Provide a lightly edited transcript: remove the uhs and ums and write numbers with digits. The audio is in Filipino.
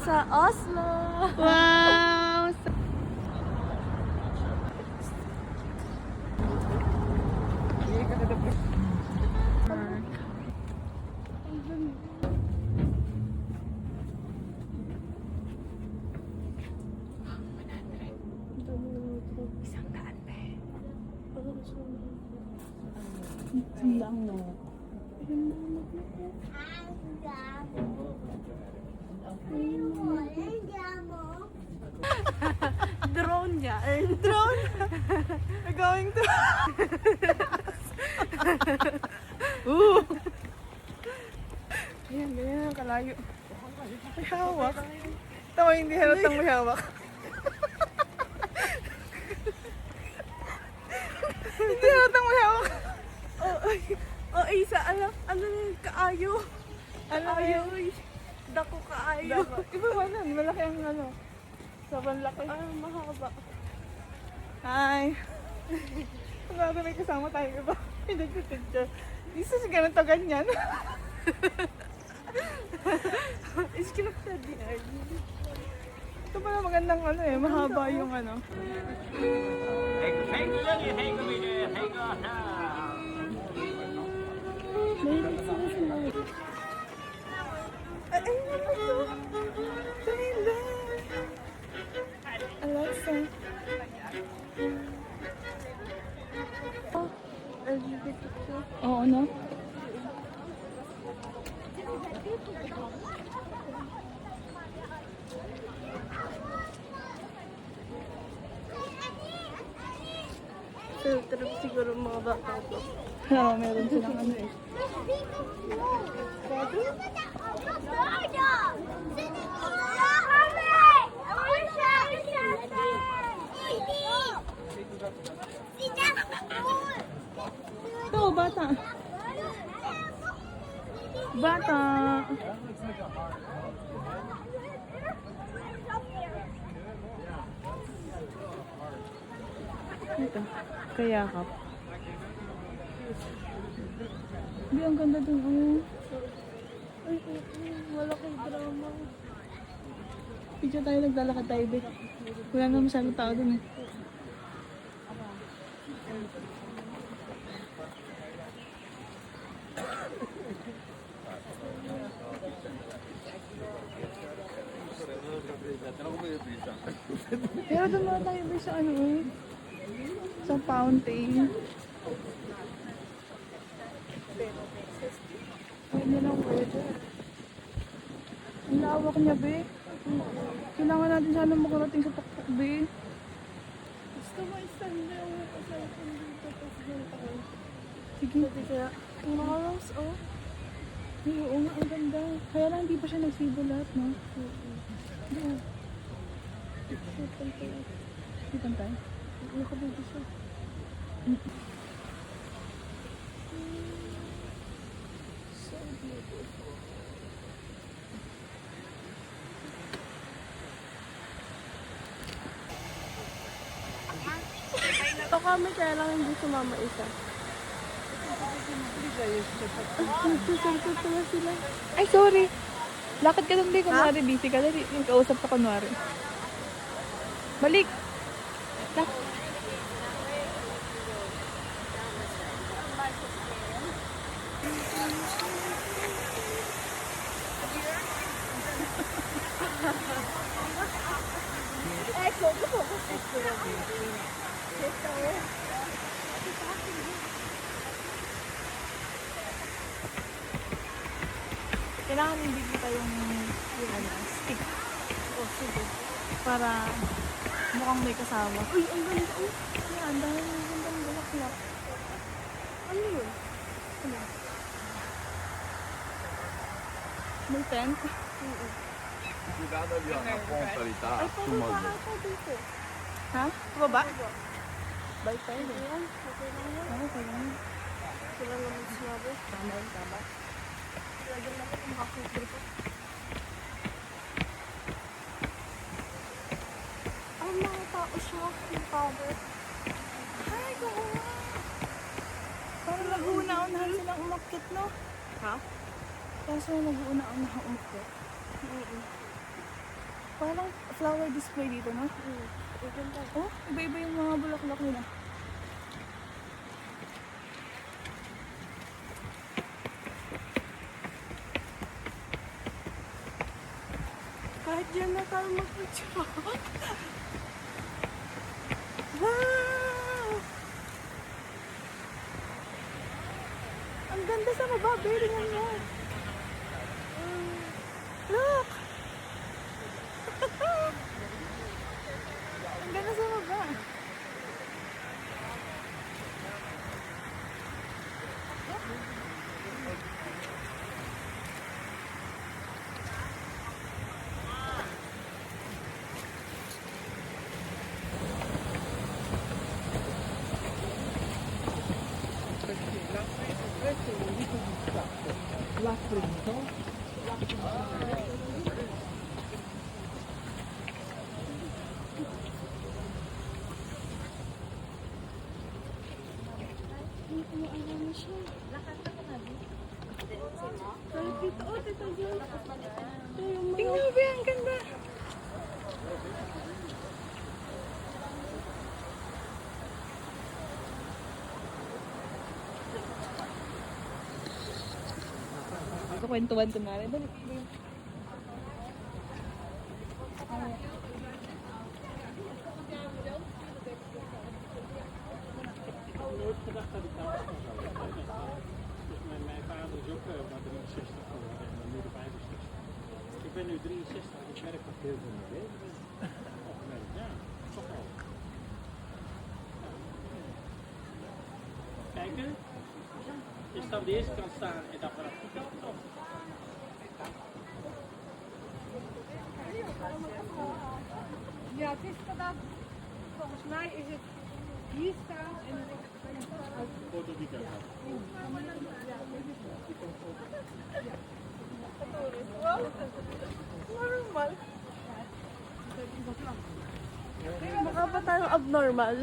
sa Oslo! Wow! Isang daan pa eh. Isang lang, no? Drone niya. Drone? We're going to... Ooh! Ayan, ganyan ang kalayo. May hawak. Tama, hindi halatang may hawak. Hindi halatang may hawak. Oh, isa, ano yung kaayo? Ano Dako kaayo. Iba ba nun? Malaki ang ano. Sobrang laki. Mahaba. Hi! Wala may kasama tayo iba. Hindi ko picture. Hindi sa ganito ganyan. Is kinakta di ay. Ito pala magandang ano eh. Mahaba yung ano. Ay, ano to? Dali. Alexa. LGBTQ. Oo, no? Filter siguro mga bata to. Oo, meron silang ano eh. Ito, bata. Bata. Ito, kayakap. Hindi, ang ganda dun. Oh. Ay, wala kay drama. Picture tayo, naglalakad tayo, Bek. Wala na masyadong tao dun eh. Pero doon muna tayo, Bek, sa ano eh. Sa fountain. Ay, yun ang weather. Ang lawak niya, Be. Kailangan natin sana makarating sa tuktok, Be. Gusto mo isang yung cellphone dito tapos ganito ko. Sige. Pwede kaya, ang mga rose, oh. Ay, oo nga, ang ganda. Kaya lang hindi pa siya nagsibo lahat, no? Doon. Hindi pantay. Nakabili siya. So beautiful. Ito kami kaya lang hindi sumama isa. Nagsusulpot pala sila. Ay, sorry. Lakad ka lang, Be. Kunwari, busy ka. Dali, yung kausap ka kunwari. Balik. Kailangan hindi kita yung ano, stick. Oh, sige. Para mukhang may kasama. Uy, ang ganda. Oh. Yan, dahil ang gandang bulaklak. Ano yun? May tent. Cuidado ali, ó, na ponta ali, tá? Ay, paano Filmando. pa ako dito? Ha? Pababa? Bye tayo. Ayan, okay lang yan. Oo, kailangan. Sila naman sinabi. Tama yun, tama. Lagyan natin ang makakita ko. Ang mga tao siya, yung power. Ay, oo nga. Parang nag-uuna-unahan silang umakyat, no? Ha? Kaso nag-uuna-unahan umakyat. Parang flower display dito, no? Maganda. Oh, iba-iba yung mga bulaklak nila. Kahit dyan na tayo mag-picture. Wow! Ang ganda sa baba, babe. Tingnan mo. Look! Ang ganda sa baba. Kahit dito, oh, dito dyan. Ito yung mga... Tingnan mo, babe. Ang ganda. Kwentuhan ko na rin. Dali. Nooit gedacht dat ik daar was gaan zo. Dus mijn vader is ook maar 63 geworden en mijn moeder 65. Ik ben nu 63, ik werk nog heel veel mee. Ja, toch wel. Kijken. Is dan de eerste kant staan en dan vanaf die kant op. Ja, het is vanaf, volgens mij is het hier staan en Foto die kant op. normal. Baka pa tayo abnormal.